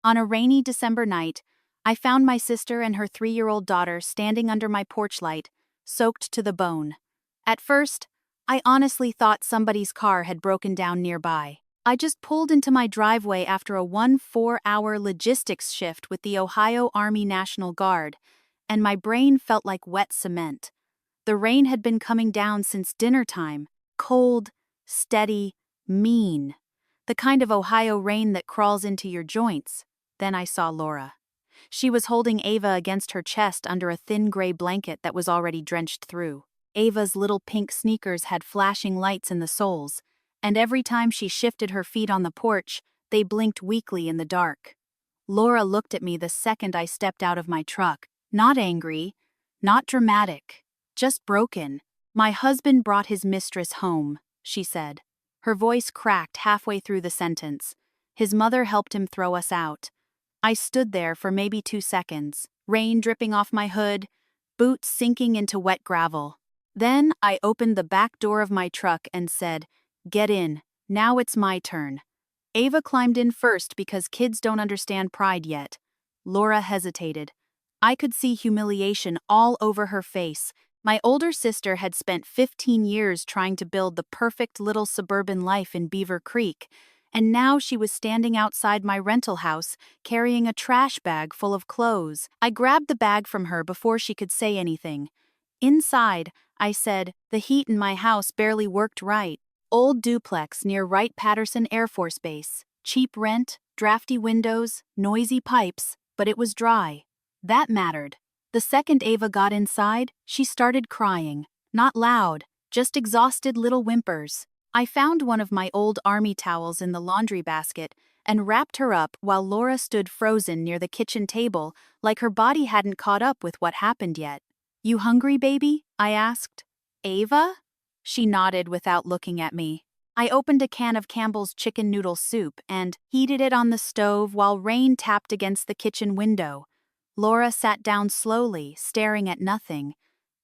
On a rainy December night, I found my sister and her 3-year-old daughter standing under my porch light, soaked to the bone. At first, I honestly thought somebody's car had broken down nearby. I just pulled into my driveway after a 4-hour logistics shift with the Ohio Army National Guard, and my brain felt like wet cement. The rain had been coming down since dinner time, cold, steady, mean. The kind of Ohio rain that crawls into your joints. Then I saw Laura. She was holding Ava against her chest under a thin gray blanket that was already drenched through. Ava's little pink sneakers had flashing lights in the soles, and every time she shifted her feet on the porch, they blinked weakly in the dark. Laura looked at me the second I stepped out of my truck, not angry, not dramatic, just broken. "My husband brought his mistress home," she said. Her voice cracked halfway through the sentence. "His mother helped him throw us out." I stood there for maybe 2 seconds, rain dripping off my hood, boots sinking into wet gravel. Then I opened the back door of my truck and said, "Get in, now it's my turn." Ava climbed in first because kids don't understand pride yet. Laura hesitated. I could see humiliation all over her face. My older sister had spent 15 years trying to build the perfect little suburban life in Beaver Creek, and now she was standing outside my rental house, carrying a trash bag full of clothes. I grabbed the bag from her before she could say anything. Inside, I said, "The heat in my house barely worked right. Old duplex near Wright-Patterson Air Force Base. Cheap rent, drafty windows, noisy pipes, but it was dry." That mattered. The second Ava got inside, she started crying. Not loud, just exhausted little whimpers. I found one of my old army towels in the laundry basket and wrapped her up while Laura stood frozen near the kitchen table like her body hadn't caught up with what happened yet. "You hungry, baby?" I asked. "Ava?" She nodded without looking at me. I opened a can of Campbell's chicken noodle soup and heated it on the stove while rain tapped against the kitchen window. Laura sat down slowly, staring at nothing.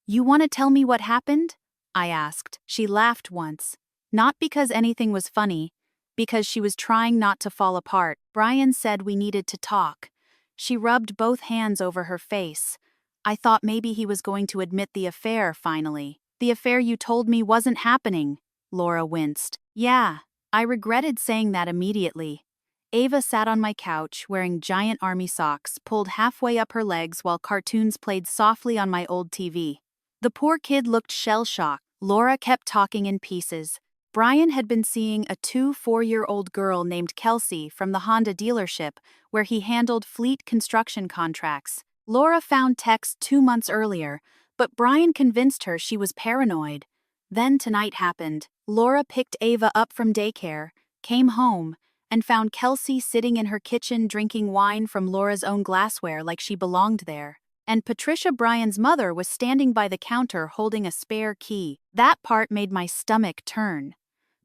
"You want to tell me what happened?" I asked. She laughed once. Not because anything was funny, because she was trying not to fall apart. "Brian said we needed to talk." She rubbed both hands over her face. "I thought maybe he was going to admit the affair finally." "The affair you told me wasn't happening." Laura winced. "Yeah." I regretted saying that immediately. Ava sat on my couch, wearing giant army socks, pulled halfway up her legs while cartoons played softly on my old TV. The poor kid looked shell-shocked. Laura kept talking in pieces. Brian had been seeing a 4-year-old girl named Kelsey from the Honda dealership, where he handled fleet construction contracts. Laura found texts 2 months earlier, but Brian convinced her she was paranoid. Then tonight happened. Laura picked Ava up from daycare, came home, and found Kelsey sitting in her kitchen drinking wine from Laura's own glassware like she belonged there. And Patricia, Brian's mother, was standing by the counter holding a spare key. That part made my stomach turn.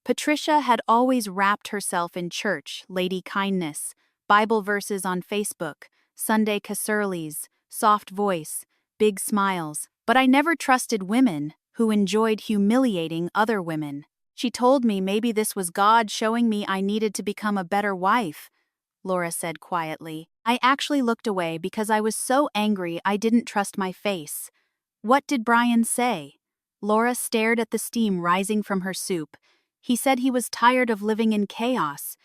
Patricia had always wrapped herself in church, lady kindness, Bible verses on Facebook, Sunday casseroles, soft voice, big smiles. But I never trusted women who enjoyed humiliating other women. She told me maybe this was God showing me I needed to become a better wife, Laura said quietly. I actually looked away because I was so angry I didn't trust my face. "What did Brian say?" Laura stared at the steam rising from her soup. "He said he was tired of living in chaos."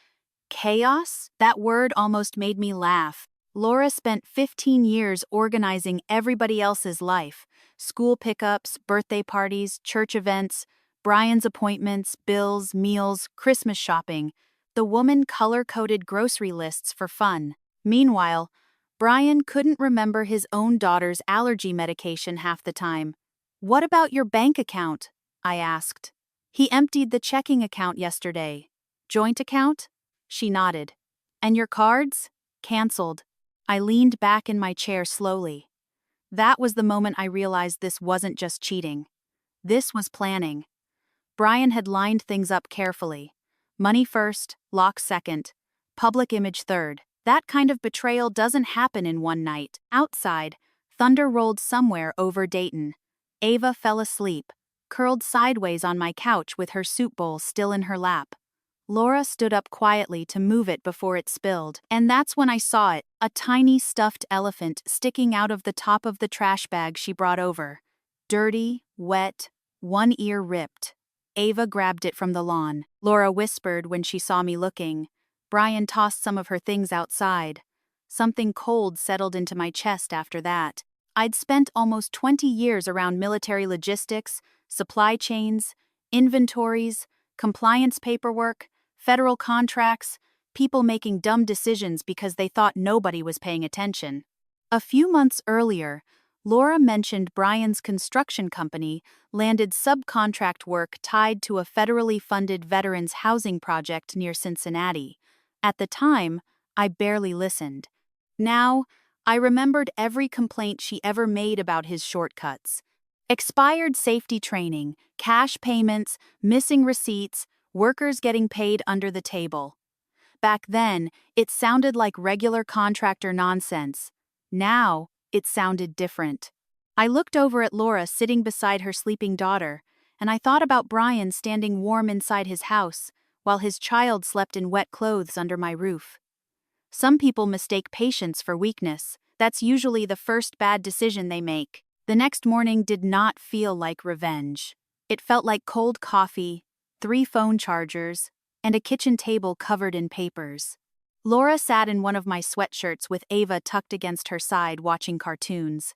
Chaos? That word almost made me laugh. Laura spent 15 years organizing everybody else's life. School pickups, birthday parties, church events, Brian's appointments, bills, meals, Christmas shopping. The woman color-coded grocery lists for fun. Meanwhile, Brian couldn't remember his own daughter's allergy medication half the time. "What about your bank account?" I asked. "He emptied the checking account yesterday." "Joint account?" She nodded. "And your cards?" "Cancelled." I leaned back in my chair slowly. That was the moment I realized this wasn't just cheating. This was planning. Brian had lined things up carefully. Money first, lock second, public image third. That kind of betrayal doesn't happen in one night. Outside, thunder rolled somewhere over Dayton. Ava fell asleep, curled sideways on my couch with her soup bowl still in her lap. Laura stood up quietly to move it before it spilled, and that's when I saw it, a tiny stuffed elephant sticking out of the top of the trash bag she brought over. Dirty, wet, one ear ripped. Ava grabbed it from the lawn. Laura whispered when she saw me looking. Brian tossed some of her things outside. Something cold settled into my chest after that. I'd spent almost 20 years around military logistics, supply chains, inventories, compliance paperwork, federal contracts, people making dumb decisions because they thought nobody was paying attention. A few months earlier, Laura mentioned Brian's construction company landed subcontract work tied to a federally funded veterans housing project near Cincinnati. At the time, I barely listened. Now, I remembered every complaint she ever made about his shortcuts. Expired safety training, cash payments, missing receipts, workers getting paid under the table. Back then, it sounded like regular contractor nonsense. Now, it sounded different. I looked over at Laura sitting beside her sleeping daughter, and I thought about Brian standing warm inside his house, while his child slept in wet clothes under my roof. Some people mistake patience for weakness. That's usually the first bad decision they make. The next morning did not feel like revenge. It felt like cold coffee, 3 phone chargers, and a kitchen table covered in papers. Laura sat in one of my sweatshirts with Ava tucked against her side watching cartoons.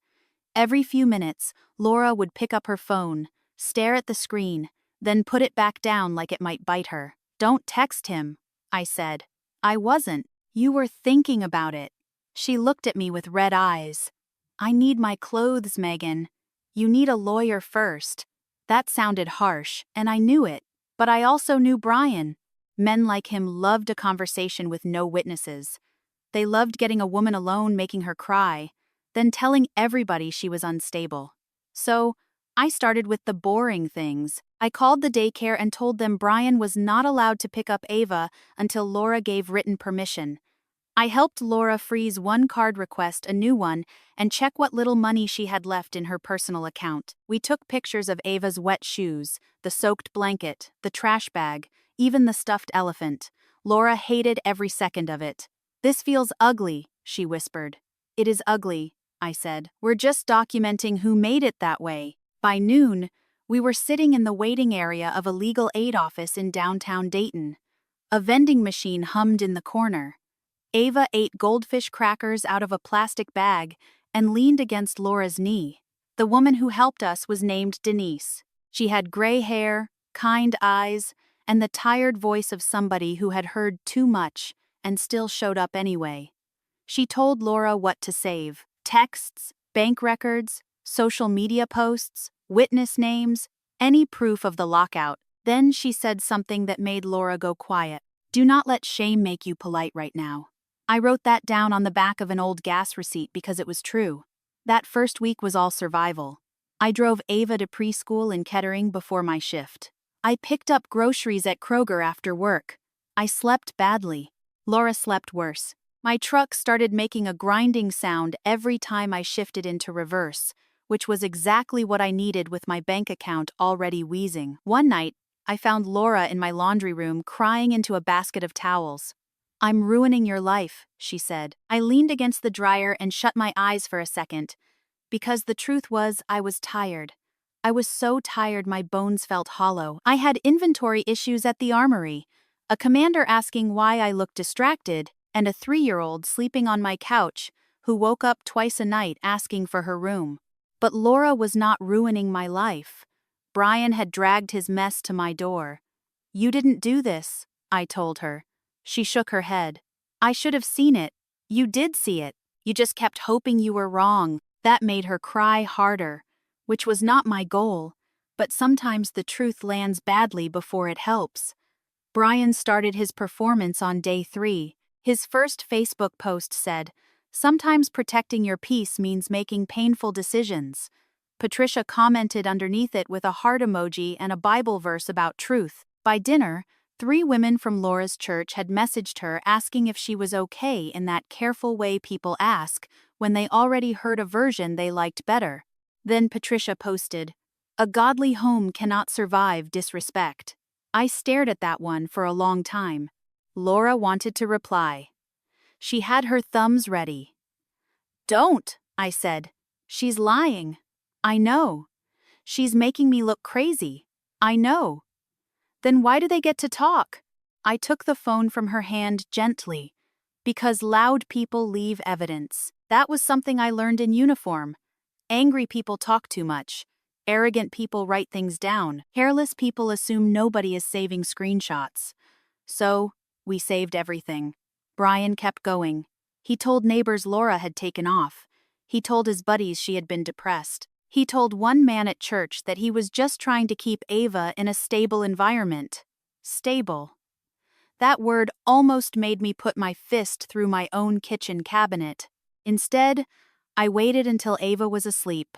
Every few minutes, Laura would pick up her phone, stare at the screen, then put it back down like it might bite her. "Don't text him," I said. "I wasn't. You were thinking about it." She looked at me with red eyes. "I need my clothes, Megan. You need a lawyer first." That sounded harsh, and I knew it, but I also knew Brian. Men like him loved a conversation with no witnesses. They loved getting a woman alone making her cry, then telling everybody she was unstable. So, I started with the boring things. I called the daycare and told them Brian was not allowed to pick up Ava until Laura gave written permission. I helped Laura freeze one card request, a new one, and check what little money she had left in her personal account. We took pictures of Ava's wet shoes, the soaked blanket, the trash bag, even the stuffed elephant. Laura hated every second of it. "This feels ugly," she whispered. "It is ugly," I said. "We're just documenting who made it that way." By noon, we were sitting in the waiting area of a legal aid office in downtown Dayton. A vending machine hummed in the corner. Ava ate goldfish crackers out of a plastic bag and leaned against Laura's knee. The woman who helped us was named Denise. She had gray hair, kind eyes, and the tired voice of somebody who had heard too much and still showed up anyway. She told Laura what to save: texts, bank records, social media posts, witness names, any proof of the lockout. Then she said something that made Laura go quiet. "Do not let shame make you polite right now." I wrote that down on the back of an old gas receipt because it was true. That first week was all survival. I drove Ava to preschool in Kettering before my shift. I picked up groceries at Kroger after work. I slept badly. Laura slept worse. My truck started making a grinding sound every time I shifted into reverse, which was exactly what I needed with my bank account already wheezing. One night, I found Laura in my laundry room crying into a basket of towels. "I'm ruining your life," she said. I leaned against the dryer and shut my eyes for a second, because the truth was I was tired. I was so tired my bones felt hollow. I had inventory issues at the armory, a commander asking why I looked distracted, and a 3-year-old sleeping on my couch who woke up twice a night asking for her room. But Laura was not ruining my life. Brian had dragged his mess to my door. "You didn't do this," I told her. She shook her head. "I should have seen it. You did see it. You just kept hoping you were wrong." That made her cry harder, which was not my goal, but sometimes the truth lands badly before it helps. Brian started his performance on day 3. His first Facebook post said, "Sometimes protecting your peace means making painful decisions." Patricia commented underneath it with a heart emoji and a Bible verse about truth. By dinner, 3 women from Laura's church had messaged her asking if she was okay in that careful way people ask when they already heard a version they liked better. Then Patricia posted, "A godly home cannot survive disrespect." I stared at that one for a long time. Laura wanted to reply. She had her thumbs ready. Don't, I said. She's lying. I know. She's making me look crazy. I know. Then why do they get to talk? I took the phone from her hand gently. Because loud people leave evidence. That was something I learned in uniform. Angry people talk too much. Arrogant people write things down. Careless people assume nobody is saving screenshots. So, we saved everything. Brian kept going. He told neighbors Laura had taken off. He told his buddies she had been depressed. He told one man at church that he was just trying to keep Ava in a stable environment. Stable. That word almost made me put my fist through my own kitchen cabinet. Instead, I waited until Ava was asleep,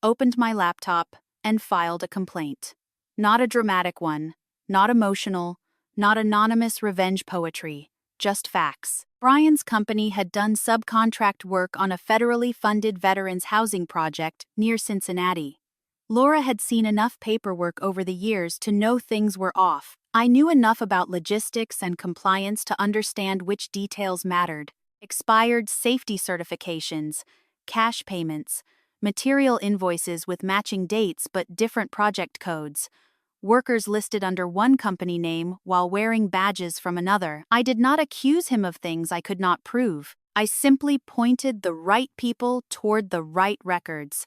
opened my laptop, and filed a complaint. Not a dramatic one, not emotional, not anonymous revenge poetry, just facts. Brian's company had done subcontract work on a federally funded veterans housing project near Cincinnati. Laura had seen enough paperwork over the years to know things were off. I knew enough about logistics and compliance to understand which details mattered. Expired safety certifications, cash payments, material invoices with matching dates but different project codes, workers listed under one company name while wearing badges from another. I did not accuse him of things I could not prove. I simply pointed the right people toward the right records.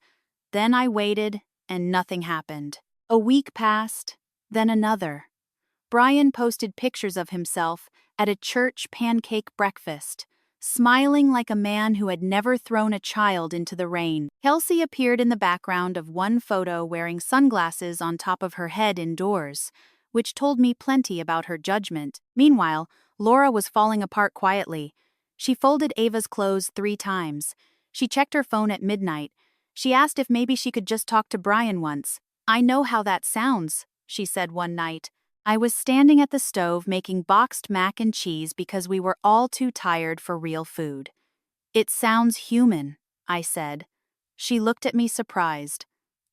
Then I waited, and nothing happened. A week passed, then another. Brian posted pictures of himself at a church pancake breakfast, smiling like a man who had never thrown a child into the rain. Kelsey appeared in the background of one photo wearing sunglasses on top of her head indoors, which told me plenty about her judgment. Meanwhile, Laura was falling apart quietly. She folded Ava's clothes 3 times. She checked her phone at midnight. She asked if maybe she could just talk to Brian once. "I know how that sounds," she said one night. I was standing at the stove making boxed mac and cheese because we were all too tired for real food. "It sounds human," I said. She looked at me surprised.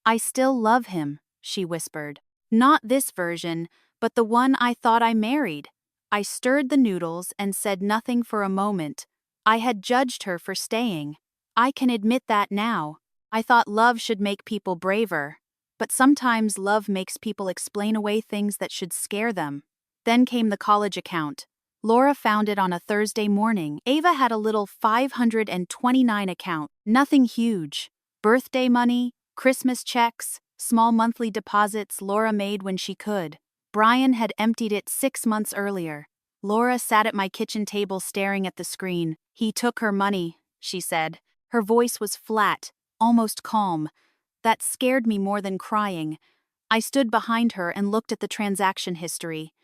"I still love him," she whispered. "Not this version, but the one I thought I married." I stirred the noodles and said nothing for a moment. I had judged her for staying. I can admit that now. I thought love should make people braver. But sometimes love makes people explain away things that should scare them. Then came the college account. Laura found it on a Thursday morning. Ava had a little 529 account, nothing huge. Birthday money, Christmas checks, small monthly deposits Laura made when she could. Brian had emptied it 6 months earlier. Laura sat at my kitchen table staring at the screen. "He took her money," she said. Her voice was flat, almost calm. That scared me more than crying. I stood behind her and looked at the transaction history.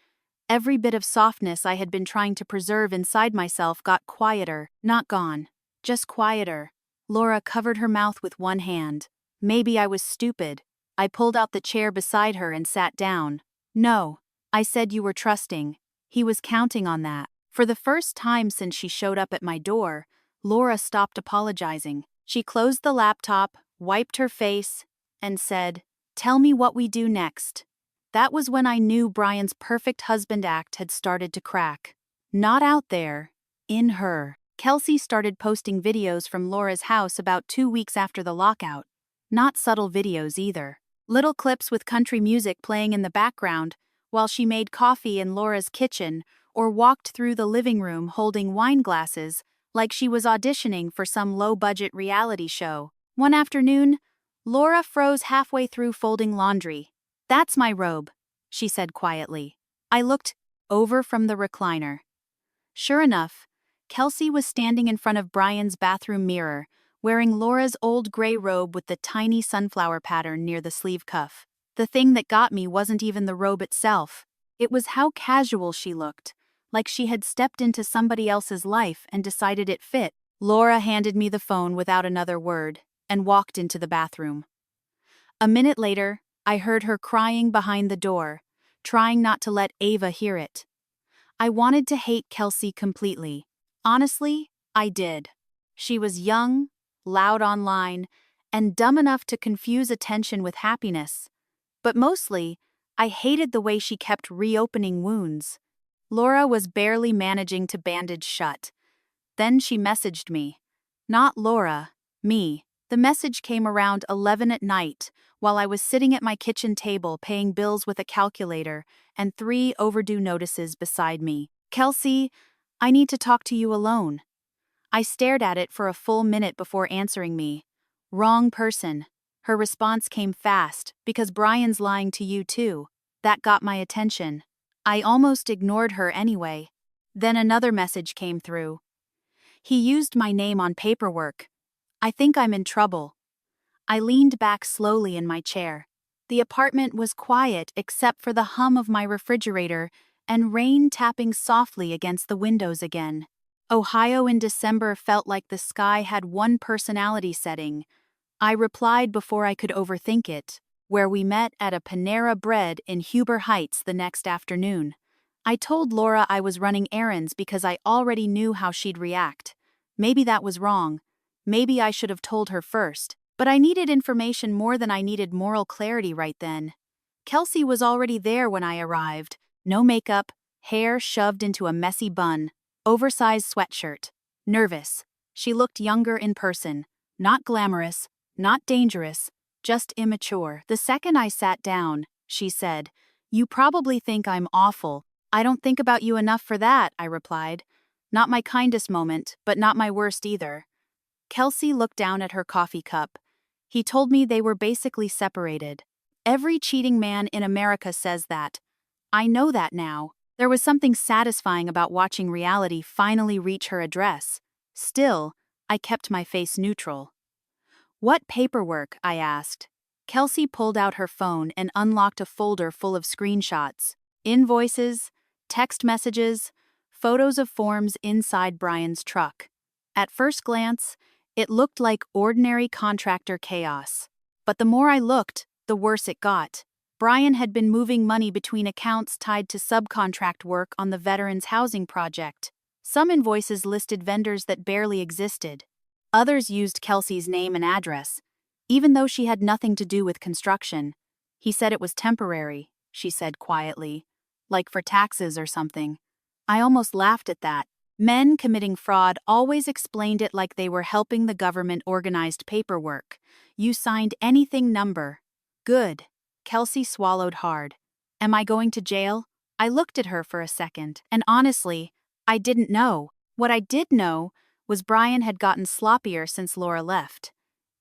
Every bit of softness I had been trying to preserve inside myself got quieter, not gone, just quieter. Laura covered her mouth with one hand. Maybe I was stupid. I pulled out the chair beside her and sat down. "No, I said you were trusting." He was counting on that. For the first time since she showed up at my door, Laura stopped apologizing. She closed the laptop, wiped her face, and said, "Tell me what we do next." That was when I knew Brian's perfect husband act had started to crack. Not out there, in her. Kelsey started posting videos from Laura's house about 2 weeks after the lockout. Not subtle videos either. Little clips with country music playing in the background while she made coffee in Laura's kitchen or walked through the living room holding wine glasses like she was auditioning for some low-budget reality show. One afternoon, Laura froze halfway through folding laundry. "That's my robe," she said quietly. I looked over from the recliner. Sure enough, Kelsey was standing in front of Brian's bathroom mirror, wearing Laura's old gray robe with the tiny sunflower pattern near the sleeve cuff. The thing that got me wasn't even the robe itself. It was how casual she looked, like she had stepped into somebody else's life and decided it fit. Laura handed me the phone without another word and walked into the bathroom. A minute later, I heard her crying behind the door, trying not to let Ava hear it. I wanted to hate Kelsey completely. Honestly, I did. She was young, loud online, and dumb enough to confuse attention with happiness. But mostly, I hated the way she kept reopening wounds. Laura was barely managing to bandage shut. Then she messaged me. Not Laura, me. The message came around 11 at night, while I was sitting at my kitchen table paying bills with a calculator and 3 overdue notices beside me. Kelsey, I need to talk to you alone. I stared at it for a full minute before answering me. Wrong person. Her response came fast, because Brian's lying to you too. That got my attention. I almost ignored her anyway. Then another message came through. He used my name on paperwork. I think I'm in trouble. I leaned back slowly in my chair. The apartment was quiet except for the hum of my refrigerator and rain tapping softly against the windows again. Ohio in December felt like the sky had one personality setting. I replied before I could overthink it, where we met at a Panera Bread in Huber Heights the next afternoon. I told Laura I was running errands because I already knew how she'd react. Maybe that was wrong. Maybe I should have told her first. But I needed information more than I needed moral clarity right then. Kelsey was already there when I arrived. No makeup, hair shoved into a messy bun, oversized sweatshirt. Nervous. She looked younger in person. Not glamorous, not dangerous, just immature. The second I sat down, she said, "You probably think I'm awful. I don't think about you enough for that," I replied. Not my kindest moment, but not my worst either. Kelsey looked down at her coffee cup. He told me they were basically separated. Every cheating man in America says that. I know that now. There was something satisfying about watching reality finally reach her address. Still, I kept my face neutral. "What paperwork?" I asked. Kelsey pulled out her phone and unlocked a folder full of screenshots. Invoices, text messages, photos of forms inside Brian's truck. At first glance, it looked like ordinary contractor chaos. But the more I looked, the worse it got. Brian had been moving money between accounts tied to subcontract work on the Veterans Housing Project. Some invoices listed vendors that barely existed. Others used Kelsey's name and address, even though she had nothing to do with construction. He said it was temporary, she said quietly, like for taxes or something. I almost laughed at that. Men committing fraud always explained it like they were helping the government organized paperwork. You signed anything number. Good. Kelsey swallowed hard. Am I going to jail? I looked at her for a second, and honestly, I didn't know. What I did know was Brian had gotten sloppier since Laura left.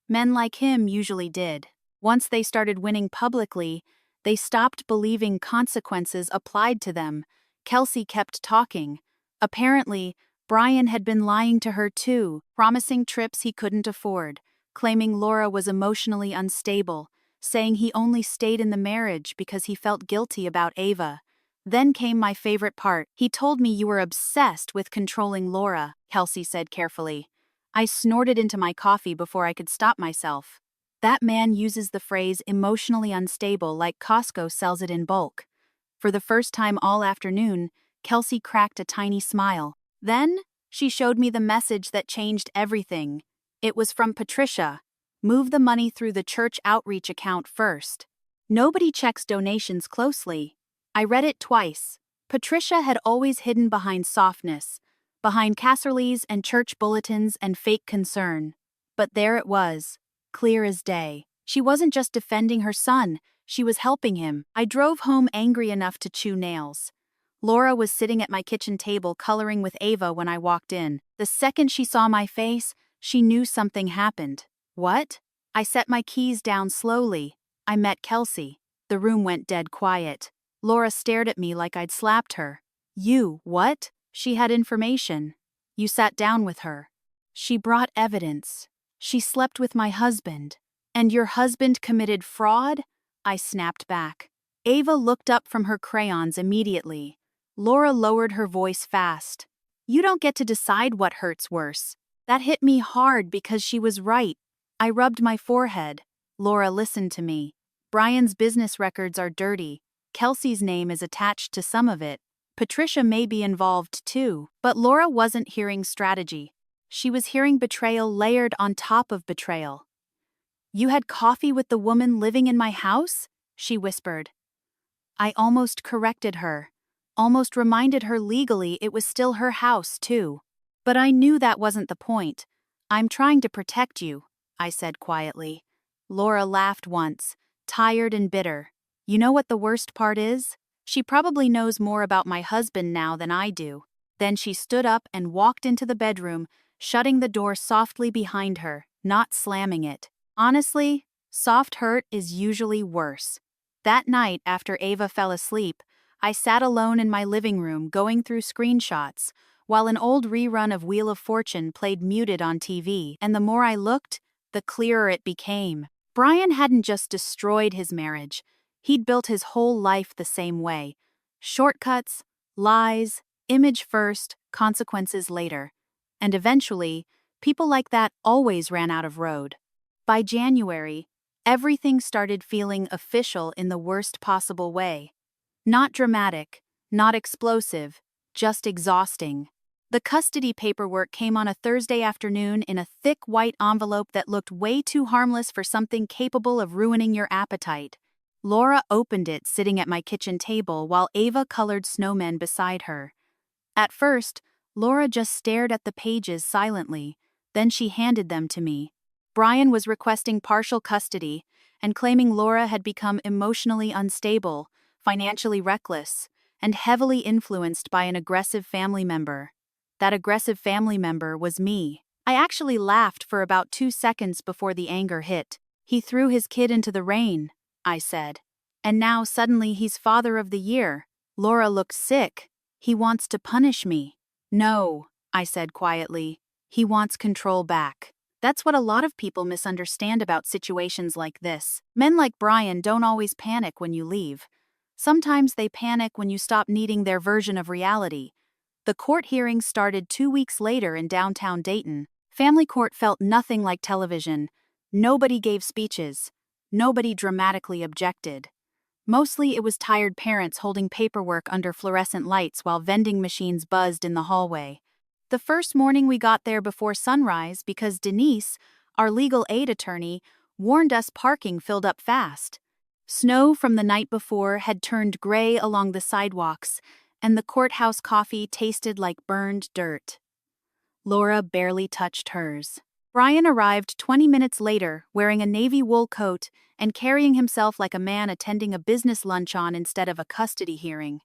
Men like him usually did. Once they started winning publicly, they stopped believing consequences applied to them. Kelsey kept talking. Apparently, Brian had been lying to her too, promising trips he couldn't afford, claiming Laura was emotionally unstable, saying he only stayed in the marriage because he felt guilty about Ava. Then came my favorite part. He told me you were obsessed with controlling Laura, Kelsey said carefully. I snorted into my coffee before I could stop myself. That man uses the phrase emotionally unstable like Costco sells it in bulk. For the first time all afternoon, Kelsey cracked a tiny smile. Then, she showed me the message that changed everything. It was from Patricia. Move the money through the church outreach account first. Nobody checks donations closely. I read it twice. Patricia had always hidden behind softness, behind casserolies and church bulletins and fake concern. But there it was, clear as day. She wasn't just defending her son, she was helping him. I drove home angry enough to chew nails. Laura was sitting at my kitchen table coloring with Ava when I walked in. The second she saw my face, she knew something happened. What? I set my keys down slowly. I met Kelsey. The room went dead quiet. Laura stared at me like I'd slapped her. You, what? She had information. You sat down with her. She brought evidence. She slept with my husband. And your husband committed fraud? I snapped back. Ava looked up from her crayons immediately. Laura lowered her voice fast. You don't get to decide what hurts worse. That hit me hard because she was right. I rubbed my forehead. Laura listened to me. Brian's business records are dirty. Kelsey's name is attached to some of it. Patricia may be involved too. But Laura wasn't hearing strategy. She was hearing betrayal layered on top of betrayal. You had coffee with the woman living in my house? She whispered. I almost corrected her. Almost reminded her legally it was still her house, too. But I knew that wasn't the point. "I'm trying to protect you," I said quietly. Laura laughed once, tired and bitter. "You know what the worst part is? She probably knows more about my husband now than I do." Then she stood up and walked into the bedroom, shutting the door softly behind her, not slamming it. Honestly, soft hurt is usually worse. That night, after Ava fell asleep, I sat alone in my living room going through screenshots, while an old rerun of Wheel of Fortune played muted on TV, and the more I looked, the clearer it became. Brian hadn't just destroyed his marriage, he'd built his whole life the same way. Shortcuts, lies, image first, consequences later. And eventually, people like that always ran out of road. By January, everything started feeling official in the worst possible way. Not dramatic, not explosive, just exhausting. The custody paperwork came on a Thursday afternoon in a thick white envelope that looked way too harmless for something capable of ruining your appetite. Laura opened it sitting at my kitchen table while Ava colored snowmen beside her. At first, Laura just stared at the pages silently, then she handed them to me. Brian was requesting partial custody and claiming Laura had become emotionally unstable, financially reckless, and heavily influenced by an aggressive family member. That aggressive family member was me. I actually laughed for about 2 seconds before the anger hit. "He threw his kid into the rain," I said. "And now suddenly he's father of the year." Laura looked sick. "He wants to punish me." "No," I said quietly. "He wants control back." That's what a lot of people misunderstand about situations like this. Men like Brian don't always panic when you leave. Sometimes they panic when you stop needing their version of reality. The court hearing started 2 weeks later in downtown Dayton. Family court felt nothing like television. Nobody gave speeches. Nobody dramatically objected. Mostly it was tired parents holding paperwork under fluorescent lights while vending machines buzzed in the hallway. The first morning we got there before sunrise because Denise, our legal aid attorney, warned us parking filled up fast. Snow from the night before had turned gray along the sidewalks, and the courthouse coffee tasted like burned dirt. Laura barely touched hers. Brian arrived 20 minutes later, wearing a navy wool coat and carrying himself like a man attending a business luncheon instead of a custody hearing.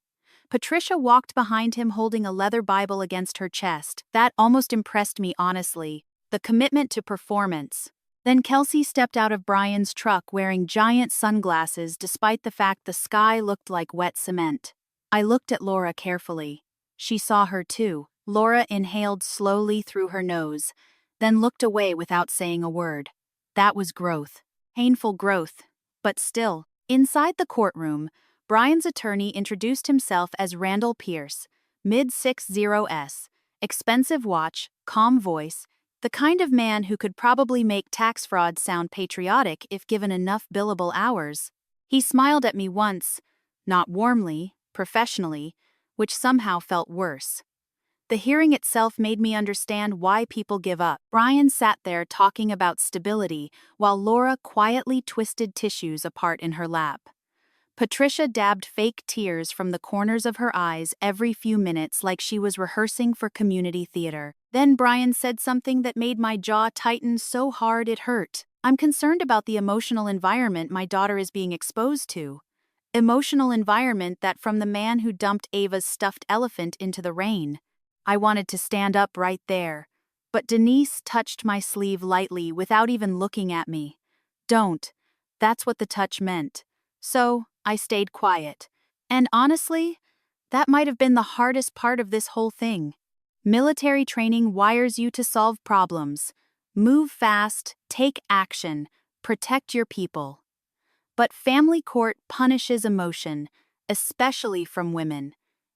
Patricia walked behind him holding a leather Bible against her chest. That almost impressed me honestly. The commitment to performance. Then Kelsey stepped out of Brian's truck wearing giant sunglasses despite the fact the sky looked like wet cement. I looked at Laura carefully. She saw her too. Laura inhaled slowly through her nose, then looked away without saying a word. That was growth. Painful growth. But still. Inside the courtroom, Brian's attorney introduced himself as Randall Pierce, mid-60s, expensive watch, calm voice, the kind of man who could probably make tax fraud sound patriotic if given enough billable hours. He smiled at me once, not warmly, professionally, which somehow felt worse. The hearing itself made me understand why people give up. Brian sat there talking about stability while Laura quietly twisted tissues apart in her lap. Patricia dabbed fake tears from the corners of her eyes every few minutes like she was rehearsing for community theater. Then Brian said something that made my jaw tighten so hard it hurt. "I'm concerned about the emotional environment my daughter is being exposed to. Emotional environment that from the man who dumped Ava's stuffed elephant into the rain." I wanted to stand up right there, but Denise touched my sleeve lightly without even looking at me. "Don't." That's what the touch meant. So, I stayed quiet. And honestly, that might have been the hardest part of this whole thing. Military training wires you to solve problems. Move fast, take action, protect your people. But family court punishes emotion, especially from women.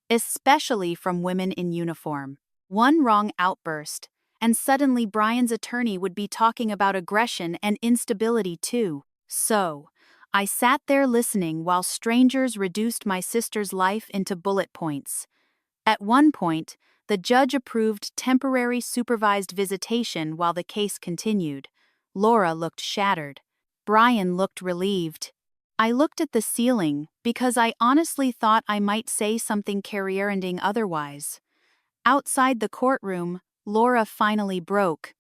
Especially from women in uniform. One wrong outburst, and suddenly Brian's attorney would be talking about aggression and instability too. So, I sat there listening while strangers reduced my sister's life into bullet points. At one point, the judge approved temporary supervised visitation while the case continued. Laura looked shattered. Brian looked relieved. I looked at the ceiling because I honestly thought I might say something career-ending otherwise. Outside the courtroom, Laura finally broke.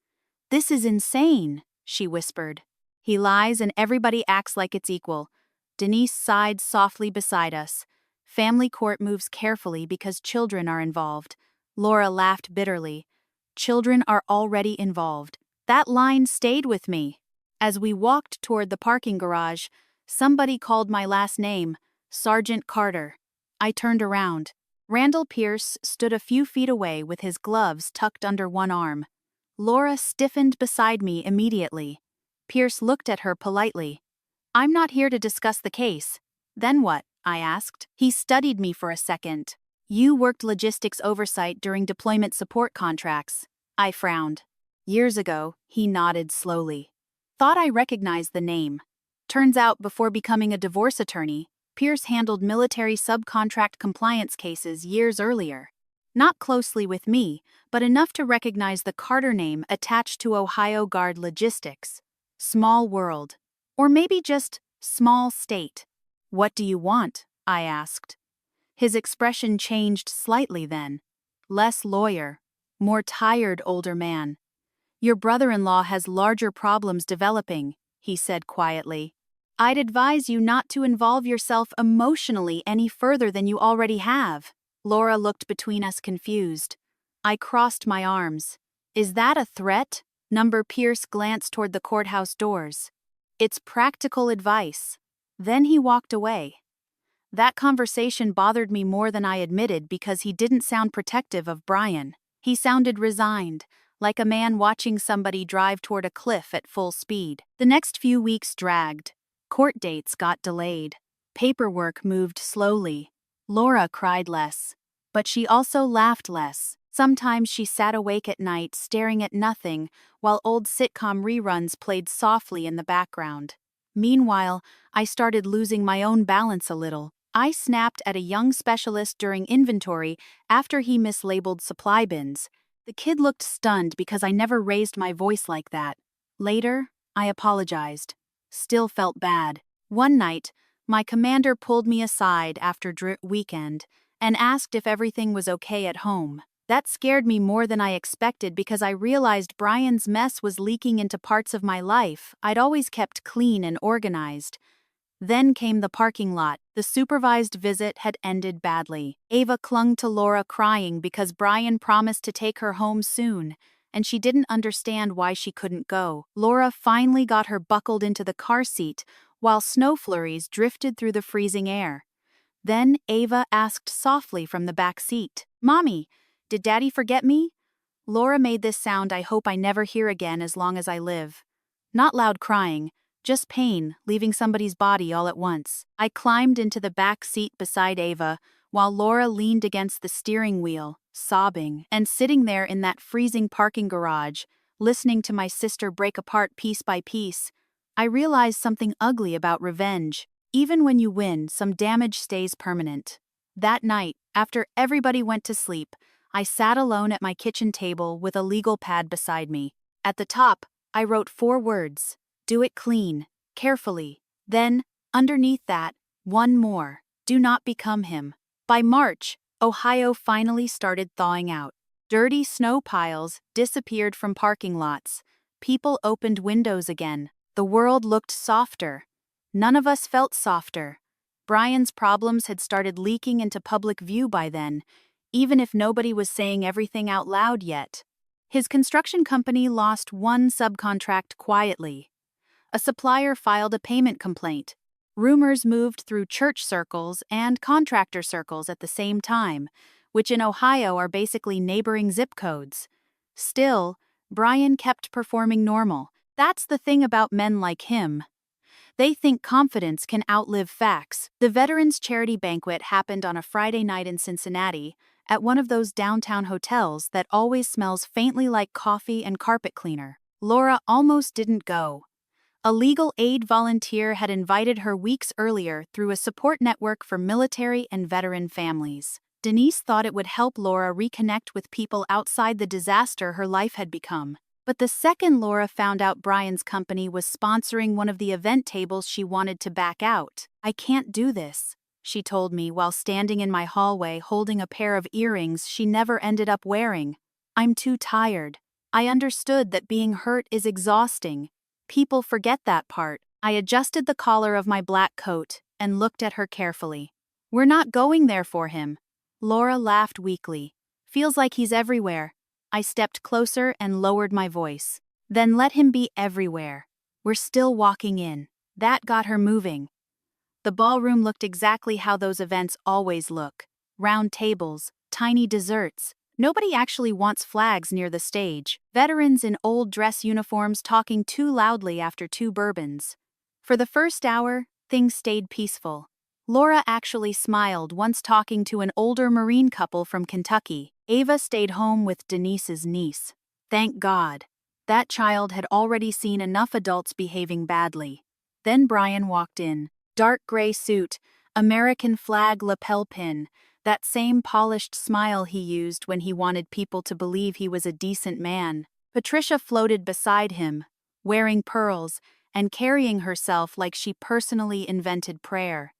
"This is insane," she whispered. "He lies and everybody acts like it's equal." Denise sighed softly beside us. "Family court moves carefully because children are involved." Laura laughed bitterly. "Children are already involved." That line stayed with me. As we walked toward the parking garage, somebody called my last name, Sergeant Carter. I turned around. Randall Pierce stood a few feet away with his gloves tucked under one arm. Laura stiffened beside me immediately. Pierce looked at her politely. "I'm not here to discuss the case." "Then what?" I asked. He studied me for a second. "You worked logistics oversight during deployment support contracts." I frowned. "Years ago," he nodded slowly. Thought I recognized the name. Turns out, before becoming a divorce attorney, Pierce handled military subcontract compliance cases years earlier. Not closely with me, but enough to recognize the Carter name attached to Ohio Guard Logistics. Small world. Or maybe just small state. "What do you want?" I asked. His expression changed slightly then. Less lawyer, more tired older man. "Your brother-in-law has larger problems developing," he said quietly. "I'd advise you not to involve yourself emotionally any further than you already have." Laura looked between us confused. I crossed my arms. "Is that a threat?" Number Pierce glanced toward the courthouse doors. "It's practical advice." Then he walked away. That conversation bothered me more than I admitted because he didn't sound protective of Brian. He sounded resigned, like a man watching somebody drive toward a cliff at full speed. The next few weeks dragged. Court dates got delayed. Paperwork moved slowly. Laura cried less. But she also laughed less. Sometimes she sat awake at night staring at nothing while old sitcom reruns played softly in the background. Meanwhile, I started losing my own balance a little. I snapped at a young specialist during inventory after he mislabeled supply bins. The kid looked stunned because I never raised my voice like that. Later, I apologized. Still felt bad. One night, my commander pulled me aside after weekend and asked if everything was okay at home. That scared me more than I expected because I realized Brian's mess was leaking into parts of my life I'd always kept clean and organized. Then came the parking lot. The supervised visit had ended badly. Ava clung to Laura crying because Brian promised to take her home soon, and she didn't understand why she couldn't go. Laura finally got her buckled into the car seat while snow flurries drifted through the freezing air. Then Ava asked softly from the back seat, "Mommy, did Daddy forget me?" Laura made this sound I hope I never hear again as long as I live. Not loud crying, just pain leaving somebody's body all at once. I climbed into the back seat beside Ava while Laura leaned against the steering wheel, sobbing, and sitting there in that freezing parking garage, listening to my sister break apart piece by piece. I realized something ugly about revenge. Even when you win, some damage stays permanent. That night, after everybody went to sleep, I sat alone at my kitchen table with a legal pad beside me. At the top, I wrote 4 words. "Do it clean, carefully." Then, underneath that, one more. "Do not become him." By March, Ohio finally started thawing out. Dirty snow piles disappeared from parking lots. People opened windows again. The world looked softer. None of us felt softer. Brian's problems had started leaking into public view by then, even if nobody was saying everything out loud yet. His construction company lost one subcontract quietly. A supplier filed a payment complaint. Rumors moved through church circles and contractor circles at the same time, which in Ohio are basically neighboring zip codes. Still, Brian kept performing normal. That's the thing about men like him. They think confidence can outlive facts. The Veterans Charity Banquet happened on a Friday night in Cincinnati, at one of those downtown hotels that always smells faintly like coffee and carpet cleaner. Laura almost didn't go. A legal aid volunteer had invited her weeks earlier through a support network for military and veteran families. Denise thought it would help Laura reconnect with people outside the disaster her life had become. But the second Laura found out Brian's company was sponsoring one of the event tables, she wanted to back out. "I can't do this," she told me while standing in my hallway holding a pair of earrings she never ended up wearing. "I'm too tired." I understood that being hurt is exhausting. People forget that part. I adjusted the collar of my black coat and looked at her carefully. "We're not going there for him." Laura laughed weakly. "Feels like he's everywhere." I stepped closer and lowered my voice. "Then let him be everywhere. We're still walking in." That got her moving. The ballroom looked exactly how those events always look. Round tables, tiny desserts. Nobody actually wants flags near the stage. Veterans in old dress uniforms talking too loudly after 2 bourbons. For the first hour, things stayed peaceful. Laura actually smiled once talking to an older Marine couple from Kentucky. Ava stayed home with Denise's niece. Thank God. That child had already seen enough adults behaving badly. Then Brian walked in. Dark gray suit, American flag lapel pin, that same polished smile he used when he wanted people to believe he was a decent man. Patricia floated beside him, wearing pearls and carrying herself like she personally invented prayer.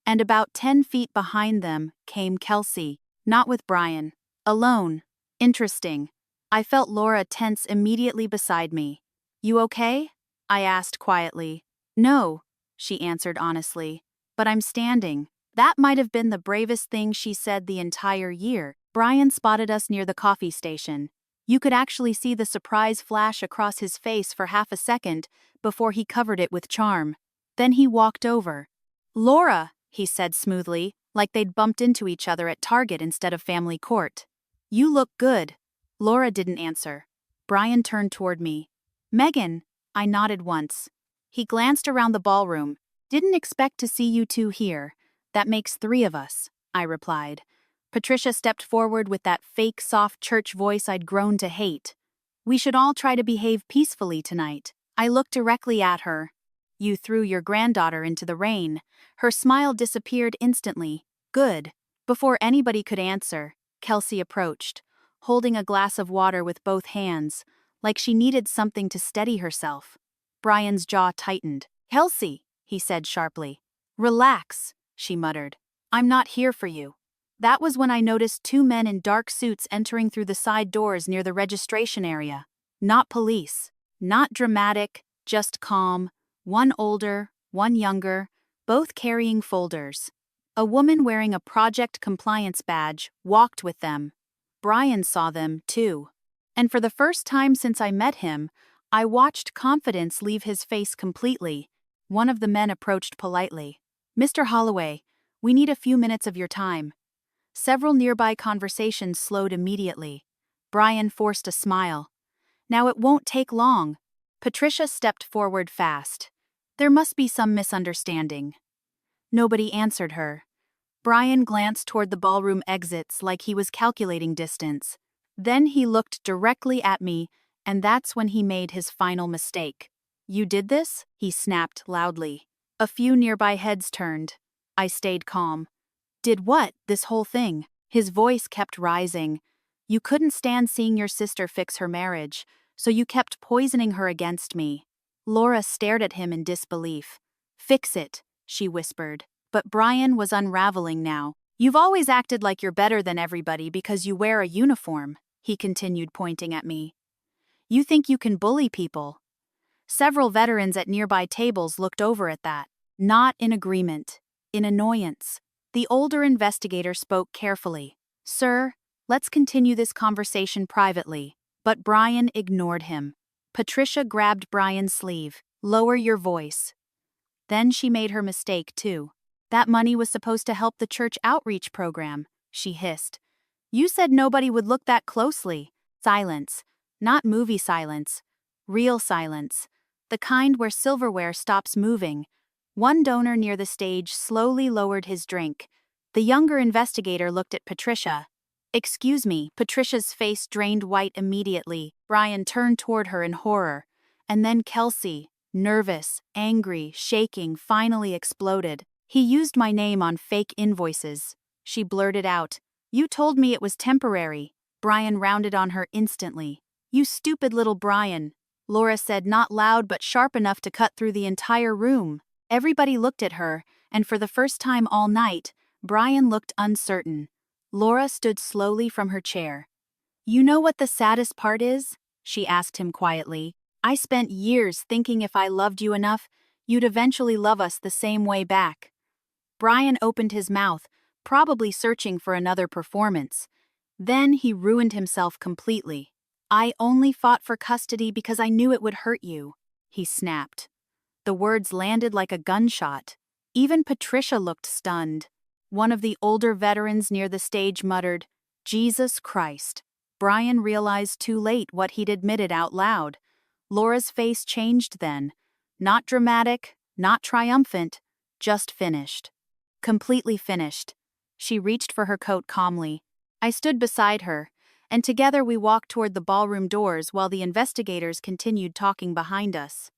And about 10 feet behind them came Kelsey, not with Brian. Alone. Interesting. I felt Laura tense immediately beside me. "You okay?" I asked quietly. "No," she answered honestly. "But I'm standing." That might have been the bravest thing she said the entire year. Brian spotted us near the coffee station. You could actually see the surprise flash across his face for half a second before he covered it with charm. Then he walked over. "Laura," he said smoothly, like they'd bumped into each other at Target instead of family court. "You look good." Laura didn't answer. Brian turned toward me. "Megan," I nodded once. He glanced around the ballroom. "Didn't expect to see you two here. That makes 3 of us," I replied. Patricia stepped forward with that fake soft church voice I'd grown to hate. "We should all try to behave peacefully tonight." I looked directly at her. "You threw your granddaughter into the rain." Her smile disappeared instantly. "Good." Before anybody could answer, Kelsey approached, holding a glass of water with both hands, like she needed something to steady herself. Brian's jaw tightened. "Kelsey," he said sharply. "Relax," she muttered. "I'm not here for you." That was when I noticed 2 men in dark suits entering through the side doors near the registration area. Not police. Not dramatic, just calm. One older, one younger, both carrying folders. A woman wearing a project compliance badge walked with them. Brian saw them, too. And for the first time since I met him, I watched confidence leave his face completely. One of the men approached politely. "Mr. Holloway, we need a few minutes of your time." Several nearby conversations slowed immediately. Brian forced a smile. "Now it won't take long." Patricia stepped forward fast. "There must be some misunderstanding." Nobody answered her. Brian glanced toward the ballroom exits like he was calculating distance. Then he looked directly at me, and that's when he made his final mistake. "You did this?" he snapped loudly. A few nearby heads turned. I stayed calm. "Did what? This whole thing?" His voice kept rising. "You couldn't stand seeing your sister fix her marriage, so you kept poisoning her against me." Laura stared at him in disbelief. "Fix it," she whispered. But Brian was unraveling now. "You've always acted like you're better than everybody because you wear a uniform," he continued, pointing at me. "You think you can bully people." Several veterans at nearby tables looked over at that. Not in agreement. In annoyance. The older investigator spoke carefully. "Sir, let's continue this conversation privately." But Brian ignored him. Patricia grabbed Brian's sleeve. "Lower your voice." Then she made her mistake, too. "That money was supposed to help the church outreach program," she hissed. "You said nobody would look that closely." Silence. Not movie silence. Real silence. The kind where silverware stops moving. One donor near the stage slowly lowered his drink. The younger investigator looked at Patricia. "Excuse me." Patricia's face drained white immediately. Brian turned toward her in horror. And then Kelsey, nervous, angry, shaking, finally exploded. "He used my name on fake invoices." She blurted out. "You told me it was temporary." Brian rounded on her instantly. "You stupid little Brian," Laura said, not loud but sharp enough to cut through the entire room. Everybody looked at her, and for the first time all night, Brian looked uncertain. Laura stood slowly from her chair. "You know what the saddest part is?" she asked him quietly. "I spent years thinking if I loved you enough, you'd eventually love us the same way back." Brian opened his mouth, probably searching for another performance. Then he ruined himself completely. "I only fought for custody because I knew it would hurt you," he snapped. The words landed like a gunshot. Even Patricia looked stunned. One of the older veterans near the stage muttered, "Jesus Christ." Brian realized too late what he'd admitted out loud. Laura's face changed then. Not dramatic, not triumphant, just finished. Completely finished. She reached for her coat calmly. I stood beside her, and together we walked toward the ballroom doors while the investigators continued talking behind us.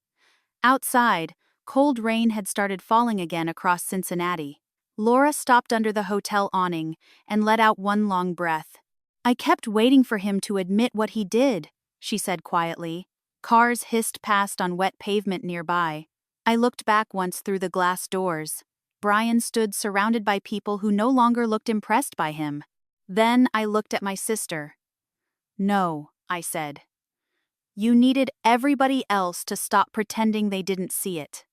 Outside, cold rain had started falling again across Cincinnati. Laura stopped under the hotel awning and let out one long breath. "I kept waiting for him to admit what he did," she said quietly. Cars hissed past on wet pavement nearby. I looked back once through the glass doors. Brian stood surrounded by people who no longer looked impressed by him. Then I looked at my sister. "No," I said. "You needed everybody else to stop pretending they didn't see it."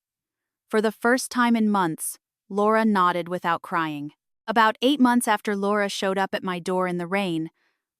For the first time in months, Laura nodded without crying. About 8 months after Laura showed up at my door in the rain,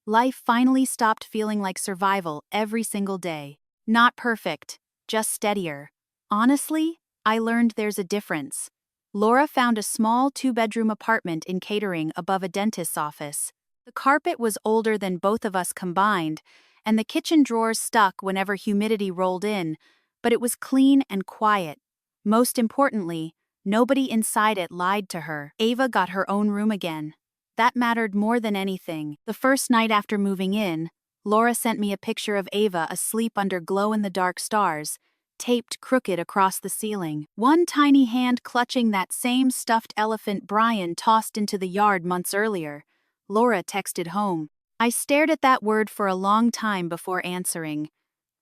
life finally stopped feeling like survival every single day. Not perfect, just steadier. Honestly, I learned there's a difference. Laura found a small 2-bedroom apartment in Catering above a dentist's office. The carpet was older than both of us combined, and the kitchen drawers stuck whenever humidity rolled in, but it was clean and quiet. Most importantly, nobody inside it lied to her. Ava got her own room again. That mattered more than anything. The first night after moving in, Laura sent me a picture of Ava asleep under glow-in-the-dark stars, taped crooked across the ceiling. One tiny hand clutching that same stuffed elephant Brian tossed into the yard months earlier. Laura texted home. I stared at that word for a long time before answering.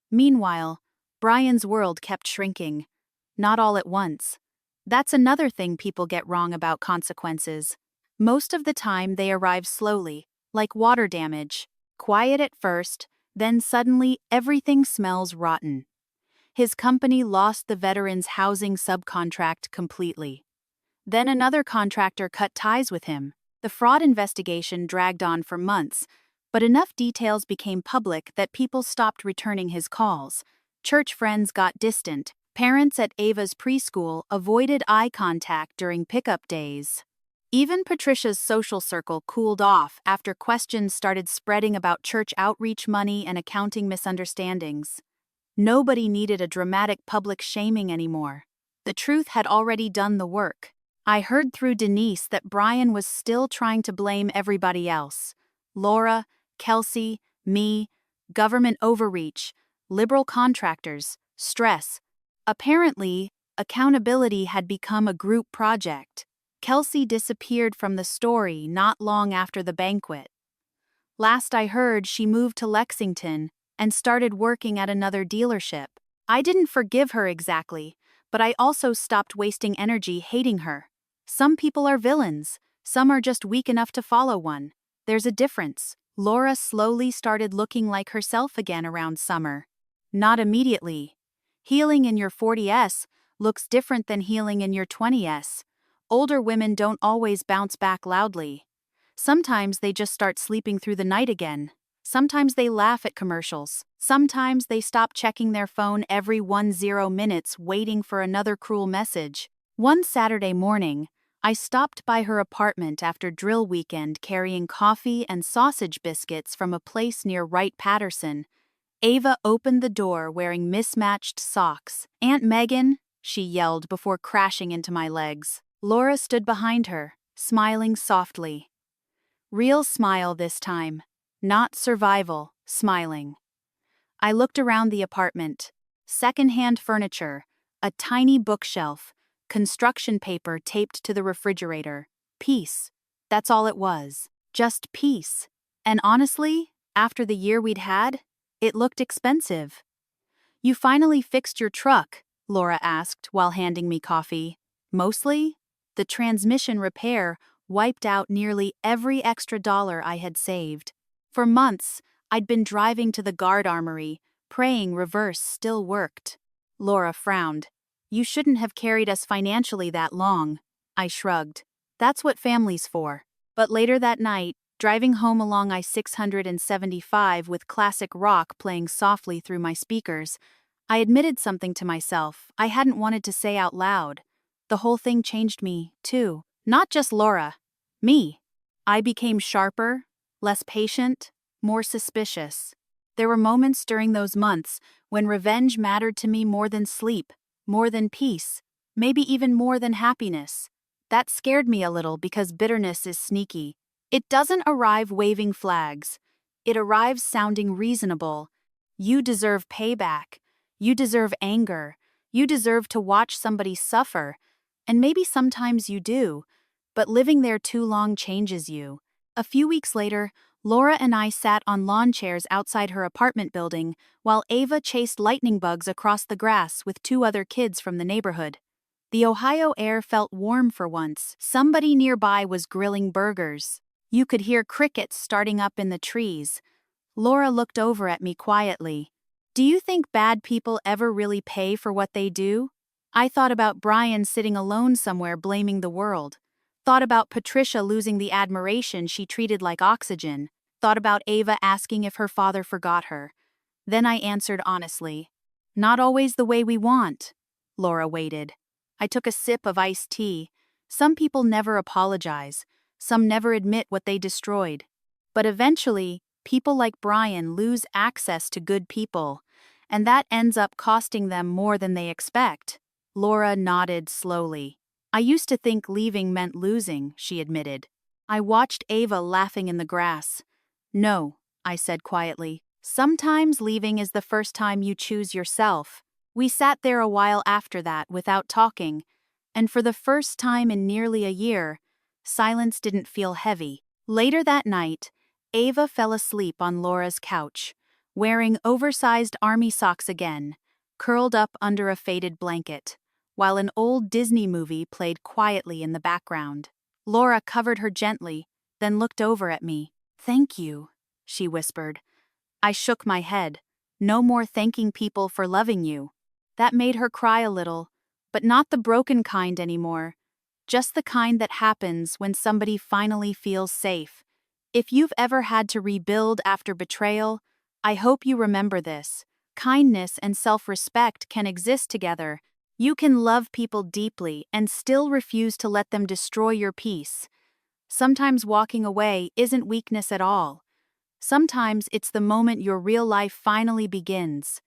Meanwhile, Brian's world kept shrinking. Not all at once. That's another thing people get wrong about consequences. Most of the time they arrive slowly, like water damage. Quiet at first, then suddenly everything smells rotten. His company lost the veteran's housing subcontract completely. Then another contractor cut ties with him. The fraud investigation dragged on for months, but enough details became public that people stopped returning his calls. Church friends got distant. Parents at Ava's preschool avoided eye contact during pickup days. Even Patricia's social circle cooled off after questions started spreading about church outreach money and accounting misunderstandings. Nobody needed a dramatic public shaming anymore. The truth had already done the work. I heard through Denise that Brian was still trying to blame everybody else. Laura, Kelsey, me, government overreach, liberal contractors, stress. Apparently, accountability had become a group project. Kelsey disappeared from the story not long after the banquet. Last I heard, she moved to Lexington and started working at another dealership. I didn't forgive her exactly, but I also stopped wasting energy hating her. Some people are villains, some are just weak enough to follow one. There's a difference. Laura slowly started looking like herself again around summer. Not immediately. Healing in your 40s looks different than healing in your 20s. Older women don't always bounce back loudly. Sometimes they just start sleeping through the night again. Sometimes they laugh at commercials. Sometimes they stop checking their phone every 10 minutes waiting for another cruel message. One Saturday morning, I stopped by her apartment after drill weekend carrying coffee and sausage biscuits from a place near Wright-Patterson. Ava opened the door wearing mismatched socks. "Aunt Megan," she yelled before crashing into my legs. Laura stood behind her, smiling softly. Real smile this time. Not survival, smiling. I looked around the apartment. Second-hand furniture, a tiny bookshelf, construction paper taped to the refrigerator. Peace. That's all it was. Just peace. And honestly, after the year we'd had, It looked expensive. You finally fixed your truck, Laura asked while handing me coffee. Mostly? The transmission repair wiped out nearly every extra dollar I had saved. For months, I'd been driving to the guard armory, praying reverse still worked. Laura frowned. You shouldn't have carried us financially that long. I shrugged. That's what family's for. But later that night, driving home along I-675 with classic rock playing softly through my speakers, I admitted something to myself I hadn't wanted to say out loud. The whole thing changed me, too. Not just Laura. Me. I became sharper, less patient, more suspicious. There were moments during those months when revenge mattered to me more than sleep, more than peace, maybe even more than happiness. That scared me a little because bitterness is sneaky. It doesn't arrive waving flags. It arrives sounding reasonable. You deserve payback. You deserve anger. You deserve to watch somebody suffer. And maybe sometimes you do, but living there too long changes you. A few weeks later, Laura and I sat on lawn chairs outside her apartment building while Ava chased lightning bugs across the grass with 2 other kids from the neighborhood. The Ohio air felt warm for once. Somebody nearby was grilling burgers. You could hear crickets starting up in the trees. Laura looked over at me quietly. Do you think bad people ever really pay for what they do? I thought about Brian sitting alone somewhere blaming the world. Thought about Patricia losing the admiration she treated like oxygen. Thought about Ava asking if her father forgot her. Then I answered honestly. Not always the way we want. Laura waited. I took a sip of iced tea. Some people never apologize. Some never admit what they destroyed. But eventually, people like Brian lose access to good people, and that ends up costing them more than they expect. Laura nodded slowly. I used to think leaving meant losing, she admitted. I watched Ava laughing in the grass. No, I said quietly. Sometimes leaving is the first time you choose yourself. We sat there a while after that without talking, and for the first time in nearly a year, silence didn't feel heavy. Later that night, Ava fell asleep on Laura's couch, wearing oversized army socks again, curled up under a faded blanket, while an old Disney movie played quietly in the background. Laura covered her gently, then looked over at me. Thank you, she whispered. I shook my head. No more thanking people for loving you. That made her cry a little, but not the broken kind anymore. Just the kind that happens when somebody finally feels safe. If you've ever had to rebuild after betrayal, I hope you remember this. Kindness and self-respect can exist together. You can love people deeply and still refuse to let them destroy your peace. Sometimes walking away isn't weakness at all. Sometimes it's the moment your real life finally begins.